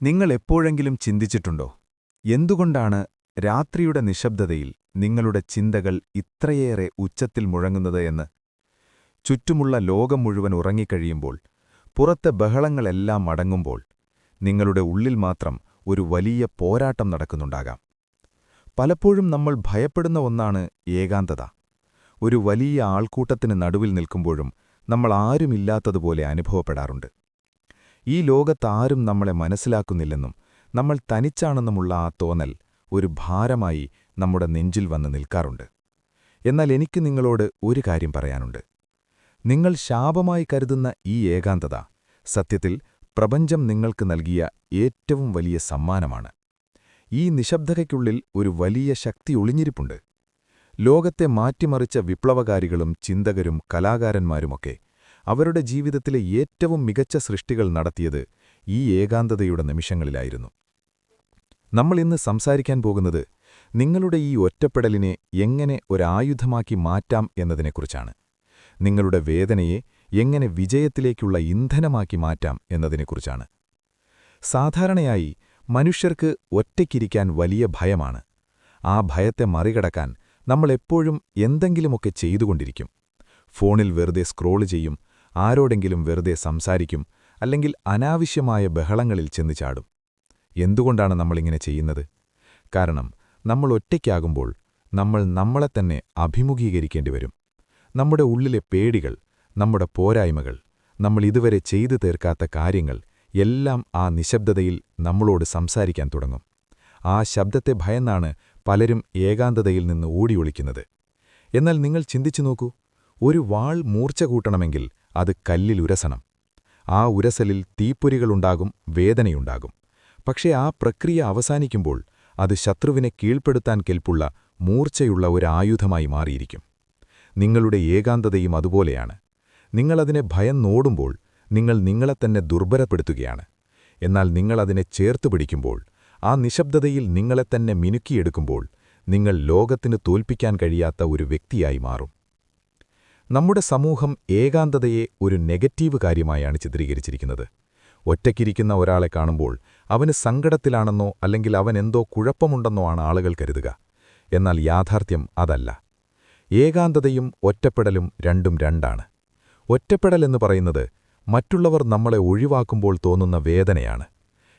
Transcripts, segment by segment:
നിങ്ങൾ എപ്പോഴെങ്കിലും ചിന്തിച്ചിട്ടുണ്ടോ എന്തുകൊണ്ടാണ് രാത്രിയുടെ നിശബ്ദതയിൽ നിങ്ങളുടെ ചിന്തകൾ ഇത്രയേറെ ഉച്ചത്തിൽ മുഴങ്ങുന്നത് എന്ന്? ചുറ്റുമുള്ള ലോകം മുഴുവൻ ഉറങ്ങിക്കഴിയുമ്പോൾ, പുറത്തെ ബഹളങ്ങളെല്ലാം മടങ്ങുമ്പോൾ, നിങ്ങളുടെ ഉള്ളിൽ മാത്രം ഒരു വലിയ പോരാട്ടം നടക്കുന്നുണ്ടാകാം. പലപ്പോഴും നമ്മൾ ഭയപ്പെടുന്ന ഒന്നാണ് ഏകാന്തത. ഒരു വലിയ ആൾക്കൂട്ടത്തിന് നടുവിൽ നിൽക്കുമ്പോഴും നമ്മൾ ആരുമില്ലാത്തതുപോലെ അനുഭവപ്പെടാറുണ്ട്. ഈ ലോകത്താരും നമ്മളെ മനസ്സിലാക്കുന്നില്ലെന്നും നമ്മൾ തനിച്ചാണെന്നുമുള്ള ആ തോന്നൽ ഒരു ഭാരമായി നമ്മുടെ നെഞ്ചിൽ വന്ന് നിൽക്കാറുണ്ട്. എന്നാൽ എനിക്ക് നിങ്ങളോട് ഒരു കാര്യം പറയാനുണ്ട്. നിങ്ങൾ ശാപമായി കരുതുന്ന ഈ ഏകാന്തത സത്യത്തിൽ പ്രപഞ്ചം നിങ്ങൾക്ക് നൽകിയ ഏറ്റവും വലിയ സമ്മാനമാണ്. ഈ നിശബ്ദതയ്ക്കുള്ളിൽ ഒരു വലിയ ശക്തി ഒളിഞ്ഞിരിപ്പുണ്ട്. ലോകത്തെ മാറ്റിമറിച്ച വിപ്ലവകാരികളും ചിന്തകരും കലാകാരന്മാരുമൊക്കെ അവരുടെ ജീവിതത്തിലെ ഏറ്റവും മികച്ച സൃഷ്ടികൾ നടത്തിയത് ഈ ഏകാന്തതയുടെ നിമിഷങ്ങളിലായിരുന്നു. നമ്മൾ ഇന്ന് സംസാരിക്കാൻ പോകുന്നത് നിങ്ങളുടെ ഈ ഒറ്റപ്പെടലിനെ എങ്ങനെ ഒരായുധമാക്കി മാറ്റാം എന്നതിനെക്കുറിച്ചാണ്. നിങ്ങളുടെ വേദനയെ എങ്ങനെ വിജയത്തിലേക്കുള്ള ഇന്ധനമാക്കി മാറ്റാം എന്നതിനെക്കുറിച്ചാണ്. സാധാരണയായി മനുഷ്യർക്ക് ഒറ്റയ്ക്കിരിക്കാൻ വലിയ ഭയമാണ്. ആ ഭയത്തെ മറികടക്കാൻ നമ്മളെപ്പോഴും എന്തെങ്കിലുമൊക്കെ ചെയ്തുകൊണ്ടിരിക്കും. ഫോണിൽ വെറുതെ സ്ക്രോൾ ചെയ്യും, ആരോടെങ്കിലും വെറുതെ സംസാരിക്കും, അല്ലെങ്കിൽ അനാവശ്യമായ ബഹളങ്ങളിൽ ചെന്ന് ചാടും. എന്തുകൊണ്ടാണ് നമ്മളിങ്ങനെ ചെയ്യുന്നത്? കാരണം നമ്മൾ ഒറ്റയ്ക്കാകുമ്പോൾ നമ്മൾ നമ്മളെത്തന്നെ അഭിമുഖീകരിക്കേണ്ടി വരും. നമ്മുടെ ഉള്ളിലെ പേടികൾ, നമ്മുടെ പോരായ്മകൾ, നമ്മൾ ഇതുവരെ ചെയ്തു തീർക്കാത്ത കാര്യങ്ങൾ എല്ലാം ആ നിശബ്ദതയിൽ നമ്മളോട് സംസാരിക്കാൻ തുടങ്ങും. ആ ശബ്ദത്തെ ഭയന്നാണ് പലരും ഏകാന്തതയിൽ നിന്ന് ഓടിയൊളിക്കുന്നത്. എന്നാൽ നിങ്ങൾ ചിന്തിച്ചു നോക്കൂ, ഒരു വാൾ മൂർച്ച കൂട്ടണമെങ്കിൽ അത് കല്ലിൽ ഉരസണം. ആ ഉരസലിൽ തീപ്പൊരികളുണ്ടാകും, വേദനയുണ്ടാകും. പക്ഷേ ആ പ്രക്രിയ അവസാനിക്കുമ്പോൾ അത് ശത്രുവിനെ കീഴ്പ്പെടുത്താൻ കെൽപ്പുള്ള മൂർച്ചയുള്ള ഒരു ആയുധമായി മാറിയിരിക്കും. നിങ്ങളുടെ ഏകാന്തതയും അതുപോലെയാണ്. നിങ്ങളതിനെ ഭയന്നോടുമ്പോൾ നിങ്ങൾ നിങ്ങളെത്തന്നെ ദുർബലപ്പെടുത്തുകയാണ്. എന്നാൽ നിങ്ങളതിനെ ചേർത്തുപിടിക്കുമ്പോൾ, ആ നിശബ്ദതയിൽ നിങ്ങളെത്തന്നെ മിനുക്കിയെടുക്കുമ്പോൾ, നിങ്ങൾ ലോകത്തിന് തോൽപ്പിക്കാൻ കഴിയാത്ത ഒരു വ്യക്തിയായി മാറും. നമ്മുടെ സമൂഹം ഏകാന്തതയെ ഒരു നെഗറ്റീവ് കാര്യമായാണ് ചിത്രീകരിച്ചിരിക്കുന്നത്. ഒറ്റയ്ക്കിരിക്കുന്ന ഒരാളെ കാണുമ്പോൾ അവന് സങ്കടത്തിലാണെന്നോ അല്ലെങ്കിൽ അവനെന്തോ കുഴപ്പമുണ്ടെന്നോ ആണ് ആളുകൾ കരുതുക. എന്നാൽ യാഥാർത്ഥ്യം അതല്ല. ഏകാന്തതയും ഒറ്റപ്പെടലും രണ്ടും രണ്ടാണ്. ഒറ്റപ്പെടൽ എന്ന് പറയുന്നത് മറ്റുള്ളവർ നമ്മളെ ഒഴിവാക്കുമ്പോൾ തോന്നുന്ന വേദനയാണ്.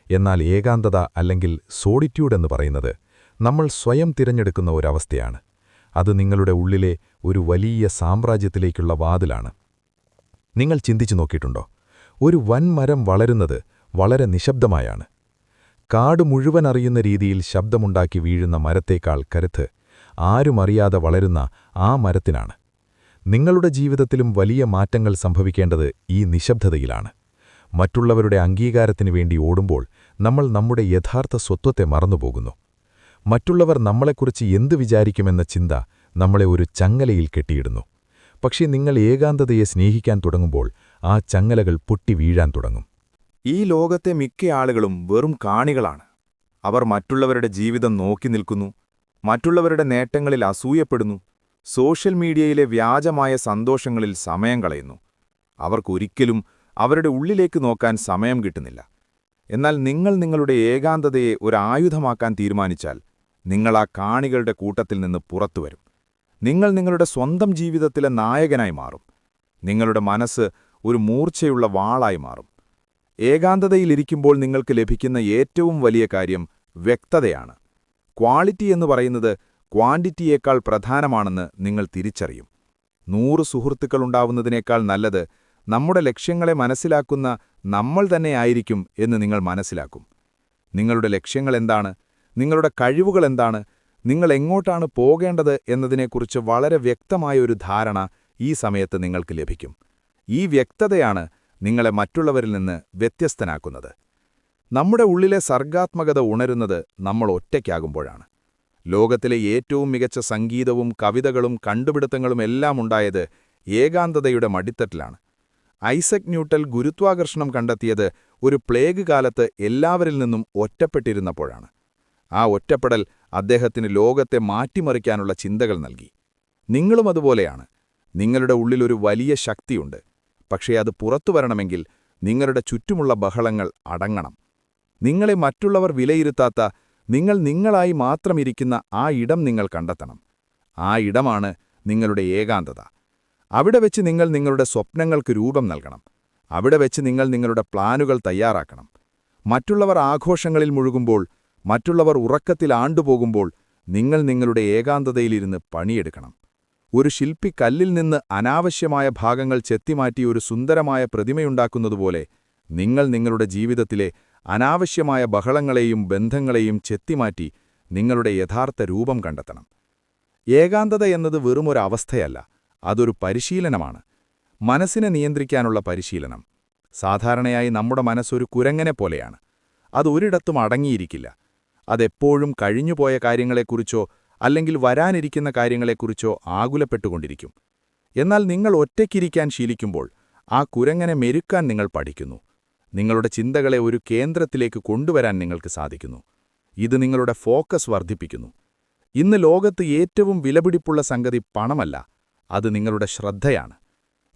എന്നാൽ ഏകാന്തത അല്ലെങ്കിൽ സോളിറ്റ്യൂഡ് എന്ന് പറയുന്നത് നമ്മൾ സ്വയം തിരഞ്ഞെടുക്കുന്ന ഒരവസ്ഥയാണ്. അത് നിങ്ങളുടെ ഉള്ളിലെ ഒരു വലിയ സാമ്രാജ്യത്തിലേക്കുള്ള വാതിലാണ്. നിങ്ങൾ ചിന്തിച്ചു നോക്കിയിട്ടുണ്ടോ? ഒരു വൻമരം വളരുന്നത് വളരെ നിശബ്ദമായാണ്. കാട് മുഴുവൻ അറിയുന്ന രീതിയിൽ ശബ്ദമുണ്ടാക്കി വീഴുന്ന മരത്തേക്കാൾ കരുത്ത് ആരുമറിയാതെ വളരുന്ന ആ മരത്തിനാണ്. നിങ്ങളുടെ ജീവിതത്തിലും വലിയ മാറ്റങ്ങൾ സംഭവിക്കേണ്ടത് ഈ നിശബ്ദതയിലാണ്. മറ്റുള്ളവരുടെ അംഗീകാരത്തിനു വേണ്ടി ഓടുമ്പോൾ നമ്മൾ നമ്മുടെ യഥാർത്ഥ സ്വത്വത്തെ മറന്നുപോകുന്നു. മറ്റുള്ളവർ നമ്മളെക്കുറിച്ച് എന്തു വിചാരിക്കുമെന്ന ചിന്ത നമ്മളെ ഒരു ചങ്ങലയിൽ കെട്ടിയിടുന്നു. പക്ഷേ നിങ്ങൾ ഏകാന്തതയെ സ്നേഹിക്കാൻ തുടങ്ങുമ്പോൾ ആ ചങ്ങലകൾ പൊട്ടി വീഴാൻ തുടങ്ങും. ഈ ലോകത്തെ മിക്ക ആളുകളും വെറും കാണികളാണ്. അവർ മറ്റുള്ളവരുടെ ജീവിതം നോക്കി നിൽക്കുന്നു, മറ്റുള്ളവരുടെ നേട്ടങ്ങളിൽ അസൂയപ്പെടുന്നു, സോഷ്യൽ മീഡിയയിലെ വ്യാജമായ സന്തോഷങ്ങളിൽ സമയം കളയുന്നു. അവർക്കൊരിക്കലും അവരുടെ ഉള്ളിലേക്ക് നോക്കാൻ സമയം കിട്ടുന്നില്ല. എന്നാൽ നിങ്ങൾ നിങ്ങളുടെ ഏകാന്തതയെ ഒരു ആയുധമാക്കാൻ തീരുമാനിച്ചാൽ നിങ്ങൾ ആ കാണികളുടെ കൂട്ടത്തിൽ നിന്ന് പുറത്തുവരും. നിങ്ങൾ നിങ്ങളുടെ സ്വന്തം ജീവിതത്തിലെ നായകനായി മാറും. നിങ്ങളുടെ മനസ്സ് ഒരു മൂർച്ചയുള്ള വാളായി മാറും. ഏകാന്തതയിലിരിക്കുമ്പോൾ നിങ്ങൾക്ക് ലഭിക്കുന്ന ഏറ്റവും വലിയ കാര്യം വ്യക്തതയാണ്. ക്വാളിറ്റി എന്ന് പറയുന്നത് ക്വാണ്ടിറ്റിയേക്കാൾ പ്രധാനമാണെന്ന് നിങ്ങൾ തിരിച്ചറിയും. 100 സുഹൃത്തുക്കളുണ്ടാവുന്നതിനേക്കാൾ നല്ലത് നമ്മുടെ ലക്ഷ്യങ്ങളെ മനസ്സിലാക്കുന്ന നമ്മൾ തന്നെയായിരിക്കും എന്ന് നിങ്ങൾ മനസ്സിലാക്കും. നിങ്ങളുടെ ലക്ഷ്യങ്ങളെന്താണ്, നിങ്ങളുടെ കഴിവുകളെന്താണ്, നിങ്ങൾ എങ്ങോട്ടാണ് പോകേണ്ടത് എന്നതിനെക്കുറിച്ച് വളരെ വ്യക്തമായ ഒരു ധാരണ ഈ സമയത്ത് നിങ്ങൾക്ക് ലഭിക്കും. ഈ വ്യക്തതയാണ് നിങ്ങളെ മറ്റുള്ളവരിൽ നിന്ന് വ്യത്യസ്തനാക്കുന്നത്. നമ്മുടെ ഉള്ളിലെ സർഗാത്മകത ഉണരുന്നത് നമ്മൾ ഒറ്റയ്ക്കാകുമ്പോഴാണ്. ലോകത്തിലെ ഏറ്റവും മികച്ച സംഗീതവും കവിതകളും കണ്ടുപിടുത്തങ്ങളും എല്ലാം ഉണ്ടായത് ഏകാന്തതയുടെ മടിത്തട്ടിലാണ്. ഐസക് ന്യൂട്ടൻ ഗുരുത്വാകർഷണം കണ്ടെത്തിയത് ഒരു പ്ലേഗ് കാലത്ത് എല്ലാവരിൽ നിന്നും ഒറ്റപ്പെട്ടിരുന്നപ്പോഴാണ്. ആ ഒറ്റപ്പെടൽ അദ്ദേഹത്തിന് ലോകത്തെ മാറ്റിമറിക്കാനുള്ള ചിന്തകൾ നൽകി. നിങ്ങളും അതുപോലെയാണ്. നിങ്ങളുടെ ഉള്ളിലൊരു വലിയ ശക്തിയുണ്ട്. പക്ഷേ അത് പുറത്തുവരണമെങ്കിൽ നിങ്ങളുടെ ചുറ്റുമുള്ള ബഹളങ്ങൾ അടങ്ങണം. നിങ്ങളെ മറ്റുള്ളവർ വിലയിരുത്താത്ത, നിങ്ങൾ നിങ്ങളായി മാത്രമിരിക്കുന്ന ആ ഇടം നിങ്ങൾ കണ്ടെത്തണം. ആ ഇടമാണ് നിങ്ങളുടെ ഏകാന്തത. അവിടെ വെച്ച് നിങ്ങൾ നിങ്ങളുടെ സ്വപ്നങ്ങൾക്ക് രൂപം നൽകണം. അവിടെ വെച്ച് നിങ്ങൾ നിങ്ങളുടെ പ്ലാനുകൾ തയ്യാറാക്കണം. മറ്റുള്ളവർ ആഘോഷങ്ങളിൽ മുഴുകുമ്പോൾ, മറ്റുള്ളവർ ഉറക്കത്തിൽ ആണ്ടുപോകുമ്പോൾ നിങ്ങൾ നിങ്ങളുടെ ഏകാന്തതയിലിരുന്ന് പണിയെടുക്കണം. ഒരു ശില്പി കല്ലിൽ നിന്ന് അനാവശ്യമായ ഭാഗങ്ങൾ ചെത്തിമാറ്റി ഒരു സുന്ദരമായ പ്രതിമയുണ്ടാക്കുന്നതുപോലെ നിങ്ങൾ നിങ്ങളുടെ ജീവിതത്തിലെ അനാവശ്യമായ ബഹളങ്ങളെയും ബന്ധങ്ങളെയും ചെത്തിമാറ്റി നിങ്ങളുടെ യഥാർത്ഥ രൂപം കണ്ടെത്തണം. ഏകാന്തത എന്നത് വെറുമൊരു അവസ്ഥയല്ല, അതൊരു പരിശീലനമാണ്. മനസ്സിനെ നിയന്ത്രിക്കാനുള്ള പരിശീലനം. സാധാരണയായി നമ്മുടെ മനസ്സൊരു കുരങ്ങനെ പോലെയാണ്. അത് ഒരിടത്തും അടങ്ങിയിരിക്കില്ല. അതെപ്പോഴും കഴിഞ്ഞുപോയ കാര്യങ്ങളെക്കുറിച്ചോ അല്ലെങ്കിൽ വരാനിരിക്കുന്ന കാര്യങ്ങളെക്കുറിച്ചോ ആകുലപ്പെട്ടുകൊണ്ടിരിക്കും. എന്നാൽ നിങ്ങൾ ഒറ്റയ്ക്കിരിക്കാൻ ശീലിക്കുമ്പോൾ ആ കുരങ്ങനെ മെരുക്കാൻ നിങ്ങൾ പഠിക്കുന്നു. നിങ്ങളുടെ ചിന്തകളെ ഒരു കേന്ദ്രത്തിലേക്ക് കൊണ്ടുവരാൻ നിങ്ങൾക്ക് സാധിക്കുന്നു. ഇത് നിങ്ങളുടെ ഫോക്കസ് വർദ്ധിപ്പിക്കുന്നു. ഇന്ന് ലോകത്ത് ഏറ്റവും വിലപിടിപ്പുള്ള സംഗതി പണമല്ല, അത് നിങ്ങളുടെ ശ്രദ്ധയാണ്.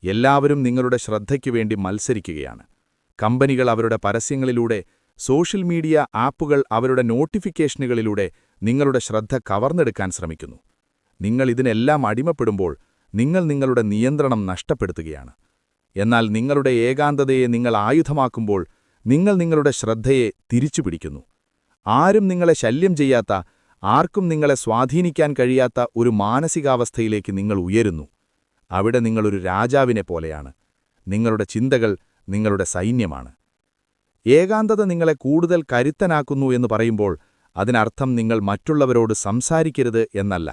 എല്ലാവരും നിങ്ങളുടെ ശ്രദ്ധയ്ക്കു വേണ്ടി മത്സരിക്കുകയാണ്. കമ്പനികൾ അവരുടെ പരസ്യങ്ങളിലൂടെ, സോഷ്യൽ മീഡിയ ആപ്പുകൾ അവരുടെ നോട്ടിഫിക്കേഷനുകളിലൂടെ നിങ്ങളുടെ ശ്രദ്ധ കവർന്നെടുക്കാൻ ശ്രമിക്കുന്നു. നിങ്ങൾ ഇതിനെല്ലാം അടിമപ്പെടുമ്പോൾ നിങ്ങൾ നിങ്ങളുടെ നിയന്ത്രണം നഷ്ടപ്പെടുത്തുകയാണ്. എന്നാൽ നിങ്ങളുടെ ഏകാന്തതയെ നിങ്ങൾ ആയുധമാക്കുമ്പോൾ നിങ്ങൾ നിങ്ങളുടെ ശ്രദ്ധയെ തിരിച്ചുപിടിക്കുന്നു. ആരും നിങ്ങളെ ശല്യം ചെയ്യാത്ത, ആർക്കും നിങ്ങളെ സ്വാധീനിക്കാൻ കഴിയാത്ത ഒരു മാനസികാവസ്ഥയിലേക്ക് നിങ്ങൾ ഉയരുന്നു. അവിടെ നിങ്ങളൊരു രാജാവിനെ പോലെയാണ്. നിങ്ങളുടെ ചിന്തകൾ നിങ്ങളുടെ സൈന്യമാണ്. ഏകാന്തത നിങ്ങളെ കൂടുതൽ കരുത്തനാക്കുന്നു എന്ന് പറയുമ്പോൾ അതിനർത്ഥം നിങ്ങൾ മറ്റുള്ളവരോട് സംസാരിക്കരുത് എന്നല്ല,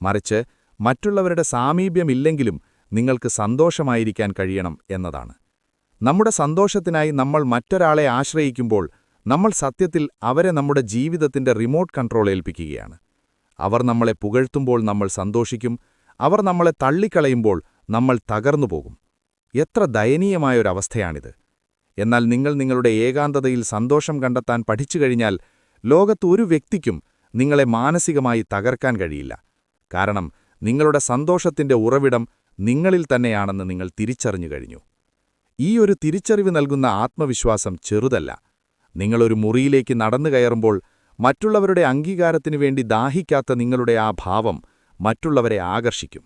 മറിച്ച് മറ്റുള്ളവരുടെ സാമീപ്യമില്ലെങ്കിലും നിങ്ങൾക്ക് സന്തോഷമായിരിക്കാൻ കഴിയണം എന്നതാണ്. നമ്മുടെ സന്തോഷത്തിനായി നമ്മൾ മറ്റൊരാളെ ആശ്രയിക്കുമ്പോൾ നമ്മൾ സത്യത്തിൽ അവരെ നമ്മുടെ ജീവിതത്തിന്റെ റിമോട്ട് കൺട്രോൾ ഏൽപ്പിക്കുകയാണ്. അവർ നമ്മളെ പുകഴ്ത്തുമ്പോൾ നമ്മൾ സന്തോഷിക്കും, അവർ നമ്മളെ തള്ളിക്കളയുമ്പോൾ നമ്മൾ തകർന്നുപോകും. എത്ര ദയനീയമായൊരവസ്ഥയാണിത്! എന്നാൽ നിങ്ങൾ നിങ്ങളുടെ ഏകാന്തതയിൽ സന്തോഷം കണ്ടെത്താൻ പഠിച്ചു കഴിഞ്ഞാൽ ലോകത്ത് ഒരു വ്യക്തിക്കും നിങ്ങളെ മാനസികമായി തകർക്കാൻ കഴിയില്ല. കാരണം നിങ്ങളുടെ സന്തോഷത്തിന്റെ ഉറവിടം നിങ്ങളിൽ തന്നെയാണെന്ന് നിങ്ങൾ തിരിച്ചറിഞ്ഞു കഴിഞ്ഞു. ഈ ഒരു തിരിച്ചറിവ് നൽകുന്ന ആത്മവിശ്വാസം ചെറുതല്ല. നിങ്ങളൊരു മുറിയിലേക്ക് നടന്നു കയറുമ്പോൾ മറ്റുള്ളവരുടെ അംഗീകാരത്തിനു വേണ്ടി ദാഹിക്കാത്ത നിങ്ങളുടെ ആ ഭാവം മറ്റുള്ളവരെ ആകർഷിക്കും.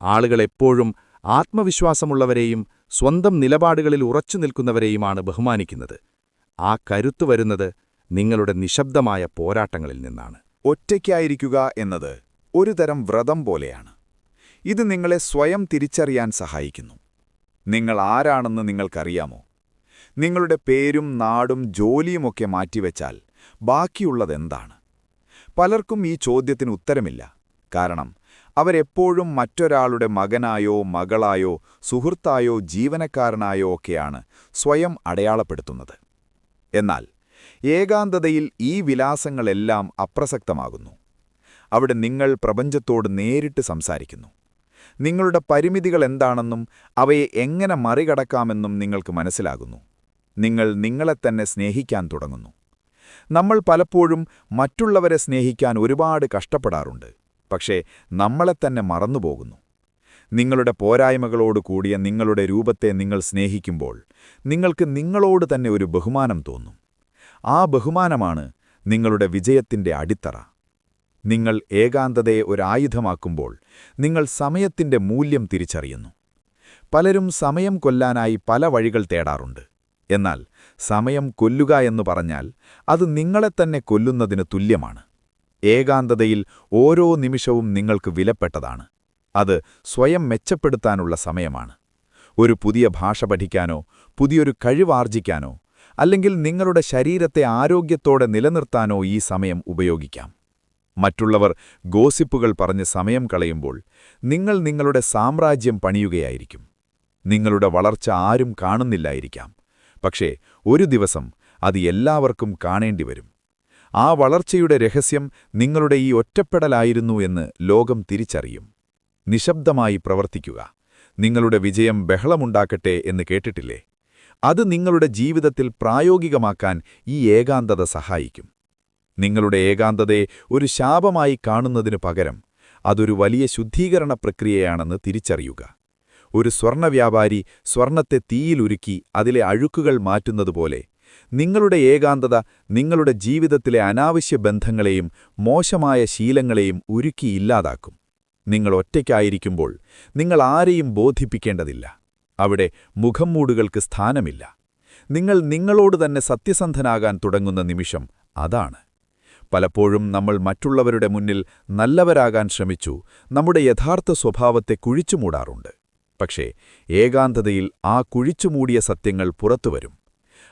ആളുകൾ എപ്പോഴും ആത്മവിശ്വാസമുള്ളവരെയും സ്വന്തം നിലപാടുകളിൽ ഉറച്ചു നിൽക്കുന്നവരെയുമാണ് ബഹുമാനിക്കുന്നത്. ആ കരുത്തു വരുന്നത് നിങ്ങളുടെ നിശബ്ദമായ പോരാട്ടങ്ങളിൽ നിന്നാണ്. ഒറ്റയ്ക്കായിരിക്കുക എന്നത് ഒരു തരം വ്രതം പോലെയാണ്. ഇത് നിങ്ങളെ സ്വയം തിരിച്ചറിയാൻ സഹായിക്കുന്നു. നിങ്ങൾ ആരാണെന്ന് നിങ്ങൾക്കറിയാമോ? നിങ്ങളുടെ പേരും നാടും ജോലിയുമൊക്കെ മാറ്റിവെച്ചാൽ ബാക്കിയുള്ളതെന്താണ്? പലർക്കും ഈ ചോദ്യത്തിന് ഉത്തരമില്ല. കാരണം അവരെപ്പോഴും മറ്റൊരാളുടെ മകനായോ മകളായോ സുഹൃത്തായോ ജീവനക്കാരനായോ ഒക്കെയാണ് സ്വയം അടയാളപ്പെടുത്തുന്നത്. എന്നാൽ ഏകാന്തതയിൽ ഈ വിലാസങ്ങളെല്ലാം അപ്രസക്തമാകുന്നു. അവിടെ നിങ്ങൾ പ്രപഞ്ചത്തോട് നേരിട്ട് സംസാരിക്കുന്നു. നിങ്ങളുടെ പരിമിതികൾ എന്താണെന്നും അവയെ എങ്ങനെ മറികടക്കാമെന്നും നിങ്ങൾക്ക് മനസ്സിലാകുന്നു. നിങ്ങൾ നിങ്ങളെത്തന്നെ സ്നേഹിക്കാൻ തുടങ്ങുന്നു. നമ്മൾ പലപ്പോഴും മറ്റുള്ളവരെ സ്നേഹിക്കാൻ ഒരുപാട് കഷ്ടപ്പെടാറുണ്ട്. പക്ഷേ നമ്മളെത്തന്നെ മറന്നുപോകുന്നു. നിങ്ങളുടെ പോരായ്മകളോട് കൂടിയ നിങ്ങളുടെ രൂപത്തെ നിങ്ങൾ സ്നേഹിക്കുമ്പോൾ നിങ്ങൾക്ക് നിങ്ങളോട് തന്നെ ഒരു ബഹുമാനം തോന്നും. ആ ബഹുമാനമാണ് നിങ്ങളുടെ വിജയത്തിന്റെ അടിത്തറ. നിങ്ങൾ ഏകാന്തതയെ ഒരായുധമാക്കുമ്പോൾ നിങ്ങൾ സമയത്തിന്റെ മൂല്യം തിരിച്ചറിയുന്നു. പലരും സമയം കൊല്ലാനായി പല വഴികൾ തേടാറുണ്ട്. എന്നാൽ സമയം കൊല്ലുക എന്നു പറഞ്ഞാൽ അത് നിങ്ങളെത്തന്നെ കൊല്ലുന്നതിന് തുല്യമാണ്. ഏകാന്തതയിൽ ഓരോ നിമിഷവും നിങ്ങൾക്ക് വിലപ്പെട്ടതാണ്. അത് സ്വയം മെച്ചപ്പെടുത്താനുള്ള സമയമാണ്. ഒരു പുതിയ ഭാഷ പഠിക്കാനോ പുതിയൊരു കഴിവാർജിക്കാനോ അല്ലെങ്കിൽ നിങ്ങളുടെ ശരീരത്തെ ആരോഗ്യത്തോടെ നിലനിർത്താനോ ഈ സമയം ഉപയോഗിക്കാം. മറ്റുള്ളവർ ഗോസിപ്പുകൾ പറഞ്ഞ് സമയം കളയുമ്പോൾ നിങ്ങൾ നിങ്ങളുടെ സാമ്രാജ്യം പണിയുകയായിരിക്കും. നിങ്ങളുടെ വളർച്ച ആരും കാണുന്നില്ലായിരിക്കാം. പക്ഷേ ഒരു ദിവസം അത് എല്ലാവർക്കും കാണേണ്ടിവരും. ആ വളർച്ചയുടെ രഹസ്യം നിങ്ങളുടെ ഈ ഒറ്റപ്പെടലായിരുന്നു എന്ന് ലോകം തിരിച്ചറിയും. നിശബ്ദമായി പ്രവർത്തിക്കുക. നിങ്ങളുടെ വിജയം ബഹളമുണ്ടാക്കട്ടെ എന്ന് കേട്ടിട്ടില്ലേ? അത് നിങ്ങളുടെ ജീവിതത്തിൽ പ്രായോഗികമാക്കാൻ ഈ ഏകാന്തത സഹായിക്കും. നിങ്ങളുടെ ഏകാന്തതയെ ഒരു ശാപമായി കാണുന്നതിനു പകരം അതൊരു വലിയ ശുദ്ധീകരണ പ്രക്രിയയാണെന്ന് തിരിച്ചറിയുക. ഒരു സ്വർണ്ണവ്യാപാരി സ്വർണ്ണത്തെ തീയിലുരുക്കി അതിലെ അഴുക്കുകൾ മാറ്റുന്നതുപോലെ നിങ്ങളുടെ ഏകാന്തത നിങ്ങളുടെ ജീവിതത്തിലെ അനാവശ്യ ബന്ധങ്ങളെയും മോശമായ ശീലങ്ങളെയും ഉരുക്കി ഇല്ലാതാക്കും. നിങ്ങൾ ഒറ്റയ്ക്കായിരിക്കുമ്പോൾ നിങ്ങൾ ആരെയും ബോധിപ്പിക്കേണ്ടതില്ല. അവിടെ മുഖംമൂടുകൾക്ക് സ്ഥാനമില്ല. നിങ്ങൾ നിങ്ങളോട് തന്നെ സത്യസന്ധനാകാൻ തുടങ്ങുന്ന നിമിഷം അതാണ്. പലപ്പോഴും നമ്മൾ മറ്റുള്ളവരുടെ മുന്നിൽ നല്ലവരാകാൻ ശ്രമിച്ചു നമ്മുടെ യഥാർത്ഥ സ്വഭാവത്തെ കുഴിച്ചുമൂടാറുണ്ട്. പക്ഷേ ഏകാന്തതയിൽ ആ കുഴിച്ചുമൂടിയ സത്യങ്ങൾ പുറത്തുവരും.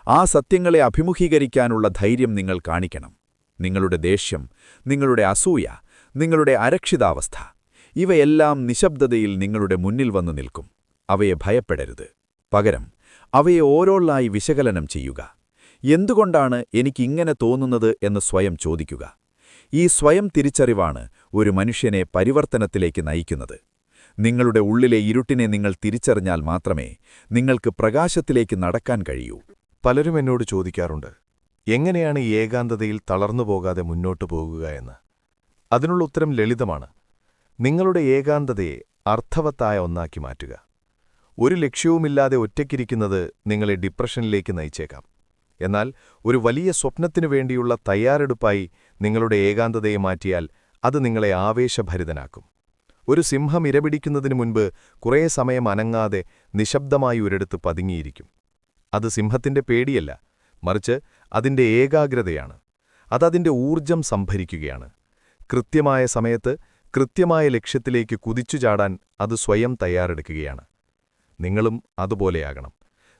ആ സത്യങ്ങളെ അഭിമുഖീകരിക്കാനുള്ള ധൈര്യം നിങ്ങൾ കാണിക്കണം. നിങ്ങളുടെ ദേഷ്യം, നിങ്ങളുടെ അസൂയ, നിങ്ങളുടെ അരക്ഷിതാവസ്ഥ ഇവയെല്ലാം നിശബ്ദതയിൽ നിങ്ങളുടെ മുന്നിൽ വന്നു നിൽക്കും. അവയെ ഭയപ്പെടരുത്. പകരം അവയെ ഓരോന്നായി വിശകലനം ചെയ്യുക. എന്തുകൊണ്ടാണ് എനിക്കിങ്ങനെ തോന്നുന്നത് എന്ന് സ്വയം ചോദിക്കുക. ഈ സ്വയം തിരിച്ചറിവാണ് ഒരു മനുഷ്യനെ പരിവർത്തനത്തിലേക്ക് നയിക്കുന്നത്. നിങ്ങളുടെ ഉള്ളിലെ ഇരുട്ടിനെ നിങ്ങൾ തിരിച്ചറിഞ്ഞാൽ മാത്രമേ നിങ്ങൾക്ക് പ്രകാശത്തിലേക്ക് നടക്കാൻ കഴിയൂ. പലരും എന്നോട് ചോദിക്കാറുണ്ട്, എങ്ങനെയാണ് ഈ ഏകാന്തതയിൽ തളർന്നുപോകാതെ മുന്നോട്ടു പോകുക എന്ന്. അതിനുള്ള ഉത്തരം ലളിതമാണ്. നിങ്ങളുടെ ഏകാന്തതയെ അർത്ഥവത്തായ ഒന്നാക്കി മാറ്റുക. ഒരു ലക്ഷ്യവുമില്ലാതെ ഒറ്റയ്ക്കിരിക്കുന്നത് നിങ്ങളെ ഡിപ്രഷനിലേക്ക് നയിച്ചേക്കാം. എന്നാൽ ഒരു വലിയ സ്വപ്നത്തിനു വേണ്ടിയുള്ള തയ്യാറെടുപ്പായി നിങ്ങളുടെ ഏകാന്തതയെ മാറ്റിയാൽ അത് നിങ്ങളെ ആവേശഭരിതനാക്കും. ഒരു സിംഹം ഇരപിടിക്കുന്നതിനു മുൻപ് കുറേ സമയം അനങ്ങാതെ നിശബ്ദമായി ഒരിടത്ത് പതുങ്ങിയിരിക്കും. അത് സിംഹത്തിന്റെ പേടിയല്ല, മറിച്ച് അതിന്റെ ഏകാഗ്രതയാണ്. അതതിന്റെ ഊർജം സംഭരിക്കുകയാണ്. കൃത്യമായ സമയത്ത് കൃത്യമായ ലക്ഷ്യത്തിലേക്ക് കുതിച്ചുചാടാൻ അത് സ്വയം തയ്യാറെടുക്കുകയാണ്. നിങ്ങളും അതുപോലെയാകണം.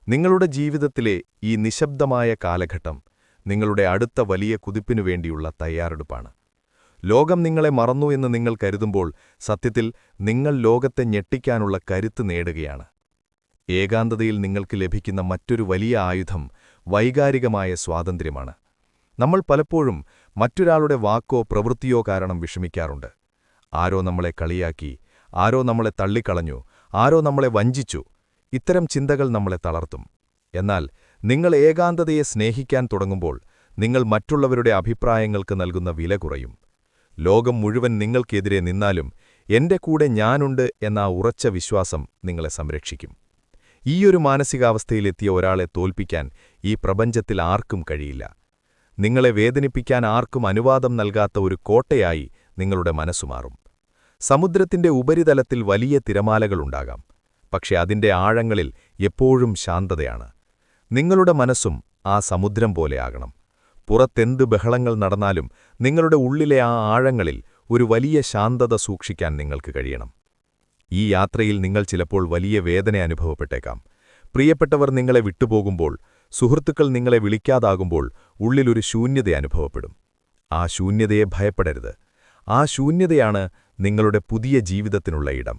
നിങ്ങളുടെ ജീവിതത്തിലെ ഈ നിശബ്ദമായ കാലഘട്ടം നിങ്ങളുടെ അടുത്ത വലിയ കുതിപ്പിനു വേണ്ടിയുള്ള തയ്യാറെടുപ്പാണ്. ലോകം നിങ്ങളെ മറന്നു എന്ന് നിങ്ങൾ കരുതുമ്പോൾ സത്യത്തിൽ നിങ്ങൾ ലോകത്തെ ഞെട്ടിക്കാനുള്ള കരുത്ത് നേടുകയാണ്. ഏകാന്തതയിൽ നിങ്ങൾക്ക് ലഭിക്കുന്ന മറ്റൊരു വലിയ ആയുധം വൈകാരികമായ സ്വാതന്ത്ര്യമാണ്. നമ്മൾ പലപ്പോഴും മറ്റൊരാളുടെ വാക്കോ പ്രവൃത്തിയോ കാരണം വിഷമിക്കാറുണ്ട്. ആരോ നമ്മളെ കളിയാക്കി, ആരോ നമ്മളെ തള്ളിക്കളഞ്ഞു, ആരോ നമ്മളെ വഞ്ചിച്ചു. ഇത്തരം ചിന്തകൾ നമ്മളെ തളർത്തും. എന്നാൽ നിങ്ങൾ ഏകാന്തതയെ സ്നേഹിക്കാൻ തുടങ്ങുമ്പോൾ നിങ്ങൾ മറ്റുള്ളവരുടെ അഭിപ്രായങ്ങൾക്ക് നൽകുന്ന വില കുറയും. ലോകം മുഴുവൻ നിങ്ങൾക്കെതിരെ നിന്നാലും എന്റെ കൂടെ ഞാനുണ്ട് എന്ന ഉറച്ച വിശ്വാസം നിങ്ങളെ സംരക്ഷിക്കും. ഈയൊരു മാനസികാവസ്ഥയിലെത്തിയ ഒരാളെ തോൽപ്പിക്കാൻ ഈ പ്രപഞ്ചത്തിൽ ആർക്കും കഴിയില്ല. നിങ്ങളെ വേദനിപ്പിക്കാൻ ആർക്കും അനുവാദം നൽകാത്ത ഒരു കോട്ടയായി നിങ്ങളുടെ മനസ്സുമാറും. സമുദ്രത്തിന്റെ ഉപരിതലത്തിൽ വലിയ തിരമാലകളുണ്ടാകാം, പക്ഷെ അതിന്റെ ആഴങ്ങളിൽ എപ്പോഴും ശാന്തതയാണ്. നിങ്ങളുടെ മനസ്സും ആ സമുദ്രം പോലെയാകണം. പുറത്തെന്ത് ബഹളങ്ങൾ നടന്നാലും നിങ്ങളുടെ ഉള്ളിലെ ആ ആഴങ്ങളിൽ ഒരു വലിയ ശാന്തത സൂക്ഷിക്കാൻ നിങ്ങൾക്ക് കഴിയണം. ഈ യാത്രയിൽ നിങ്ങൾ ചിലപ്പോൾ വലിയ വേദന അനുഭവപ്പെട്ടേക്കാം. പ്രിയപ്പെട്ടവർ നിങ്ങളെ വിട്ടുപോകുമ്പോൾ, സുഹൃത്തുക്കൾ നിങ്ങളെ വിളിക്കാതാകുമ്പോൾ ഉള്ളിലൊരു ശൂന്യത അനുഭവപ്പെടും. ആ ശൂന്യതയെ ഭയപ്പെടരുത്. ആ ശൂന്യതയാണ് നിങ്ങളുടെ പുതിയ ജീവിതത്തിനുള്ള ഇടം.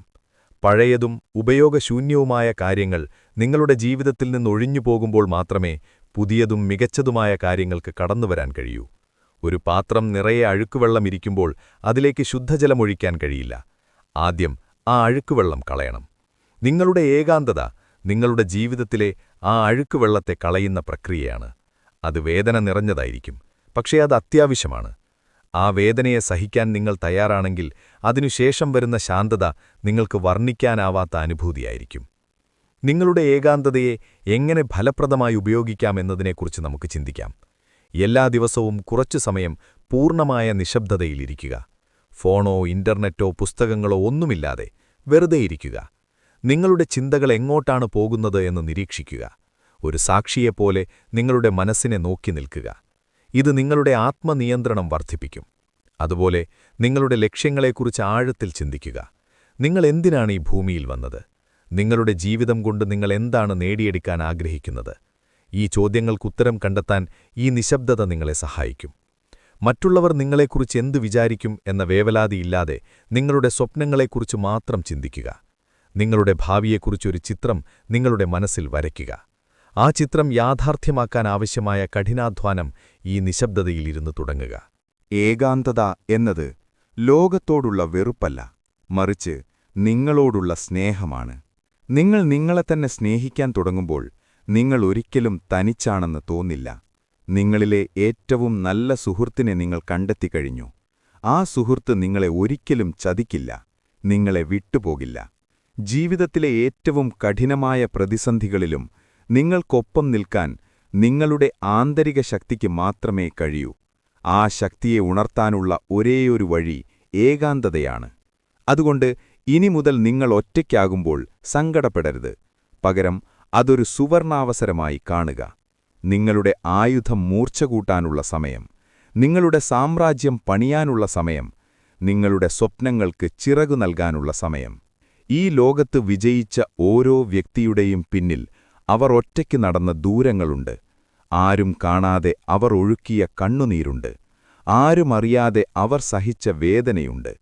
പഴയതും ഉപയോഗശൂന്യവുമായ കാര്യങ്ങൾ നിങ്ങളുടെ ജീവിതത്തിൽ നിന്നൊഴിഞ്ഞു പോകുമ്പോൾ മാത്രമേ പുതിയതും മികച്ചതുമായ കാര്യങ്ങൾക്ക് കടന്നുവരാൻ കഴിയൂ. ഒരു പാത്രം നിറയെ അഴുക്കുവെള്ളം ഇരിക്കുമ്പോൾ അതിലേക്ക് ശുദ്ധജലമൊഴിക്കാൻ കഴിയില്ല. ആദ്യം ആ അഴുക്കുവെള്ളം കളയണം. നിങ്ങളുടെ ഏകാന്തത നിങ്ങളുടെ ജീവിതത്തിലെ ആ അഴുക്കുവെള്ളത്തെ കളയുന്ന പ്രക്രിയയാണ്. അത് വേദന നിറഞ്ഞതായിരിക്കും, പക്ഷേ അത് അത്യാവശ്യമാണ്. ആ വേദനയെ സഹിക്കാൻ നിങ്ങൾ തയ്യാറാണെങ്കിൽ അതിനുശേഷം വരുന്ന ശാന്തത നിങ്ങൾക്ക് വർണ്ണിക്കാനാവാത്ത അനുഭൂതിയായിരിക്കും. നിങ്ങളുടെ ഏകാന്തതയെ എങ്ങനെ ഫലപ്രദമായി ഉപയോഗിക്കാമെന്നതിനെക്കുറിച്ച് നമുക്ക് ചിന്തിക്കാം. എല്ലാ ദിവസവും കുറച്ചു സമയം പൂർണ്ണമായ നിശബ്ദതയിലിരിക്കുക. ഫോണോ ഇന്റർനെറ്റോ പുസ്തകങ്ങളോ ഒന്നുമില്ലാതെ വെറുതെ ഇരിക്കുക. നിങ്ങളുടെ ചിന്തകൾ എങ്ങോട്ടാണ് പോകുന്നത് എന്ന് നിരീക്ഷിക്കുക. ഒരു സാക്ഷിയെപ്പോലെ നിങ്ങളുടെ മനസ്സിനെ നോക്കി നിൽക്കുക. ഇത് നിങ്ങളുടെ ആത്മനിയന്ത്രണം വർദ്ധിപ്പിക്കും. അതുപോലെ നിങ്ങളുടെ ലക്ഷ്യങ്ങളെക്കുറിച്ച് ആഴത്തിൽ ചിന്തിക്കുക. നിങ്ങൾ എന്തിനാണ് ഈ ഭൂമിയിൽ വന്നത്? നിങ്ങളുടെ ജീവിതം കൊണ്ട് നിങ്ങൾ എന്താണ് നേടിയെടുക്കാൻ ആഗ്രഹിക്കുന്നത്? ഈ ചോദ്യങ്ങൾക്കുത്തരം കണ്ടെത്താൻ ഈ നിശബ്ദത നിങ്ങളെ സഹായിക്കും. മറ്റുള്ളവർ നിങ്ങളെക്കുറിച്ച് എന്തു വിചാരിക്കും എന്ന വേവലാതിയില്ലാതെ നിങ്ങളുടെ സ്വപ്നങ്ങളെക്കുറിച്ച് മാത്രം ചിന്തിക്കുക. നിങ്ങളുടെ ഭാവിയെക്കുറിച്ചൊരു ചിത്രം നിങ്ങളുടെ മനസ്സിൽ വരയ്ക്കുക. ആ ചിത്രം യാഥാർത്ഥ്യമാക്കാൻ ആവശ്യമായ കഠിനാധ്വാനം ഈ നിശബ്ദതയിലിരുന്ന് തുടങ്ങുക. ഏകാന്തത എന്നത് ലോകത്തോടുള്ള വെറുപ്പല്ല, മറിച്ച് നിങ്ങളോടുള്ള സ്നേഹമാണ്. നിങ്ങൾ നിങ്ങളെത്തന്നെ സ്നേഹിക്കാൻ തുടങ്ങുമ്പോൾ നിങ്ങൾ ഒരിക്കലും തനിച്ചാണെന്ന് തോന്നില്ല. നിങ്ങളിലെ ഏറ്റവും നല്ല സുഹൃത്തിനെ നിങ്ങൾ കണ്ടെത്തിക്കഴിഞ്ഞു. ആ സുഹൃത്ത് നിങ്ങളെ ഒരിക്കലും ചതിക്കില്ല, നിങ്ങളെ വിട്ടുപോകില്ല. ജീവിതത്തിലെ ഏറ്റവും കഠിനമായ പ്രതിസന്ധികളിലും നിങ്ങൾക്കൊപ്പം നിൽക്കാൻ നിങ്ങളുടെ ആന്തരിക ശക്തിക്ക് മാത്രമേ കഴിയൂ. ആ ശക്തിയെ ഉണർത്താനുള്ള ഒരേയൊരു വഴി ഏകാന്തതയാണ്. അതുകൊണ്ട് ഇനി മുതൽ നിങ്ങൾ ഒറ്റയ്ക്കാകുമ്പോൾ സങ്കടപ്പെടരുത്. പകരം അതൊരു സുവർണാവസരമായി കാണുക. നിങ്ങളുടെ ആയുധം മൂർച്ച കൂട്ടാനുള്ള സമയം, നിങ്ങളുടെ സാമ്രാജ്യം പണിയാനുള്ള സമയം, നിങ്ങളുടെ സ്വപ്നങ്ങൾക്ക് ചിറകു നൽകാനുള്ള സമയം. ഈ ലോകത്ത് വിജയിച്ച ഓരോ വ്യക്തിയുടെയും പിന്നിൽ അവർ ഒറ്റയ്ക്ക് നടന്ന ദൂരങ്ങളുണ്ട്. ആരും കാണാതെ അവർ ഒഴുക്കിയ കണ്ണുനീരുണ്ട്. ആരും അറിയാതെ അവർ സഹിച്ച വേദനയുണ്ട്.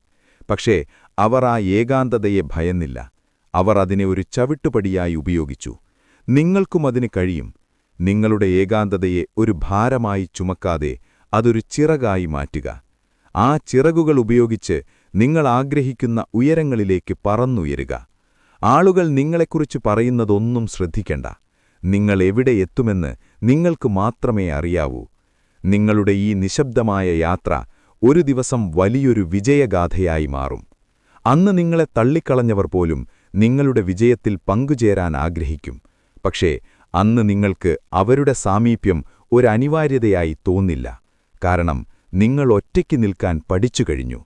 പക്ഷേ അവർ ആ ഏകാന്തതയെ ഭയന്നില്ല. അവർ അതിനെ ഒരു ചവിട്ടുപടിയായി ഉപയോഗിച്ചു. നിങ്ങൾക്കും അതിന് കഴിയും. നിങ്ങളുടെ ഏകാന്തതയെ ഒരു ഭാരമായി ചുമക്കാതെ അതൊരു ചിറകായി മാറ്റുക. ആ ചിറകുകൾ ഉപയോഗിച്ച് നിങ്ങൾ ആഗ്രഹിക്കുന്ന ഉയരങ്ങളിലേക്ക് പറന്നുയരുക. ആളുകൾ നിങ്ങളെക്കുറിച്ച് പറയുന്നതൊന്നും ശ്രദ്ധിക്കണ്ട. നിങ്ങൾ എവിടെ എത്തുമെന്ന് നിങ്ങൾക്ക് മാത്രമേ അറിയാവൂ. നിങ്ങളുടെ ഈ നിശബ്ദമായ യാത്ര ഒരു ദിവസം വലിയൊരു വിജയഗാഥയായി മാറും. അന്ന് നിങ്ങളെ തള്ളിക്കളഞ്ഞവർ പോലും നിങ്ങളുടെ വിജയത്തിൽ പങ്കുചേരാൻ ആഗ്രഹിക്കും. പക്ഷേ അന്ന് നിങ്ങൾക്ക് അവരുടെ സാമീപ്യം ഒരു അനിവാര്യതയായി തോന്നില്ല. കാരണം നിങ്ങൾ ഒറ്റയ്ക്ക് നിൽക്കാൻ പഠിച്ചുകഴിഞ്ഞു.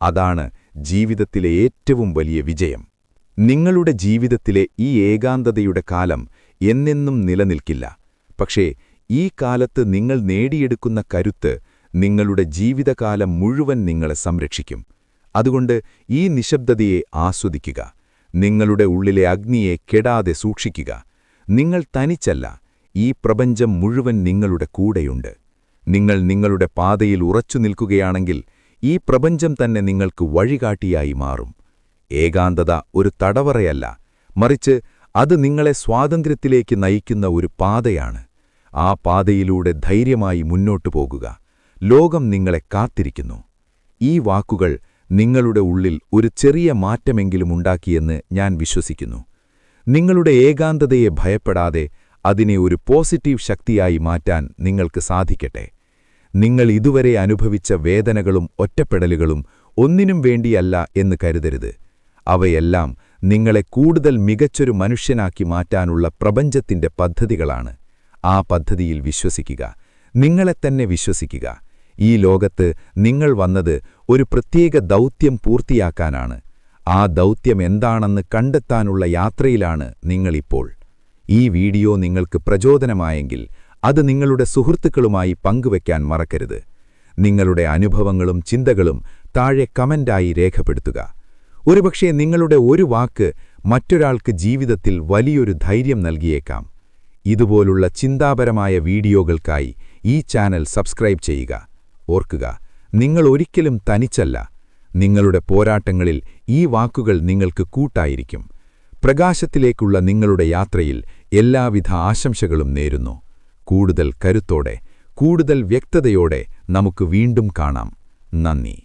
അതാണ് ജീവിതത്തിലെ ഏറ്റവും വലിയ വിജയം. നിങ്ങളുടെ ജീവിതത്തിലെ ഈ ഏകാന്തതയുടെ കാലം എന്നെന്നും നിലനിൽക്കില്ല. പക്ഷേ ഈ കാലത്ത് നിങ്ങൾ നേടിയെടുക്കുന്ന കരുത്ത് നിങ്ങളുടെ ജീവിതകാലം മുഴുവൻ നിങ്ങളെ സംരക്ഷിക്കും. അതുകൊണ്ട് ഈ നിശബ്ദതയെ ആസ്വദിക്കുക. നിങ്ങളുടെ ഉള്ളിലെ അഗ്നിയെ കെടാതെ സൂക്ഷിക്കുക. നിങ്ങൾ തനിച്ചല്ല. ഈ പ്രപഞ്ചം മുഴുവൻ നിങ്ങളുടെ കൂടെയുണ്ട്. നിങ്ങൾ നിങ്ങളുടെ പാതയിൽ ഉറച്ചു നിൽക്കുകയാണെങ്കിൽ ഈ പ്രപഞ്ചം തന്നെ നിങ്ങൾക്ക് വഴികാട്ടിയായി മാറും. ഏകാന്തത ഒരു തടവറയല്ല, മറിച്ച് അത് നിങ്ങളെ സ്വാതന്ത്ര്യത്തിലേക്ക് നയിക്കുന്ന ഒരു പാതയാണ്. ആ പാതയിലൂടെ ധൈര്യമായി മുന്നോട്ടു പോകുക. ലോകം നിങ്ങളെ കാത്തിരിക്കുന്നു. ഈ വാക്കുകൾ നിങ്ങളുടെ ഉള്ളിൽ ഒരു ചെറിയ മാറ്റമെങ്കിലും ഉണ്ടാക്കിയെന്ന് ഞാൻ വിശ്വസിക്കുന്നു. നിങ്ങളുടെ ഏകാന്തതയെ ഭയപ്പെടാതെ അതിനെ ഒരു പോസിറ്റീവ് ശക്തിയായി മാറ്റാൻ നിങ്ങൾക്ക് സാധിക്കട്ടെ. നിങ്ങൾ ഇതുവരെ അനുഭവിച്ച വേദനകളും ഒറ്റപ്പെടലുകളും ഒന്നിനും വേണ്ടിയല്ല എന്ന് കരുതരുത്. അവയെല്ലാം നിങ്ങളെ കൂടുതൽ മികച്ചൊരു മനുഷ്യനാക്കി മാറ്റാനുള്ള പ്രപഞ്ചത്തിന്റെ പദ്ധതികളാണ്. ആ പദ്ധതിയിൽ വിശ്വസിക്കുക. നിങ്ങളെത്തന്നെ വിശ്വസിക്കുക. ഈ ലോകത്ത് നിങ്ങൾ വന്നത് ഒരു പ്രത്യേക ദൗത്യം പൂർത്തിയാക്കാനാണ്. ആ ദൗത്യം എന്താണെന്ന് കണ്ടെത്താനുള്ള യാത്രയിലാണ് നിങ്ങളിപ്പോൾ. ഈ വീഡിയോ നിങ്ങൾക്ക് പ്രചോദനമായെങ്കിൽ അത് നിങ്ങളുടെ സുഹൃത്തുക്കളുമായി പങ്കുവയ്ക്കാൻ മറക്കരുത്. നിങ്ങളുടെ അനുഭവങ്ങളും ചിന്തകളും താഴെ കമന്റായി രേഖപ്പെടുത്തുക. ഒരുപക്ഷേ നിങ്ങളുടെ ഒരു വാക്ക് മറ്റൊരാൾക്ക് ജീവിതത്തിൽ വലിയൊരു ധൈര്യം നൽകിയേക്കാം. ഇതുപോലുള്ള ചിന്താപരമായ വീഡിയോകൾക്കായി ഈ ചാനൽ സബ്സ്ക്രൈബ് ചെയ്യുക. ഓർക്കുക, നിങ്ങൾ ഒരിക്കലും തനിച്ചല്ല. നിങ്ങളുടെ പോരാട്ടങ്ങളിൽ ഈ വാക്കുകൾ നിങ്ങൾക്ക് കൂട്ടായിരിക്കും. പ്രകാശത്തിലേക്കുള്ള നിങ്ങളുടെ യാത്രയിൽ എല്ലാവിധ ആശംസകളും നേരുന്നു. കൂടുതൽ കരുത്തോടെ, കൂടുതൽ വ്യക്തതയോടെ നമുക്ക് വീണ്ടും കാണാം. നന്ദി.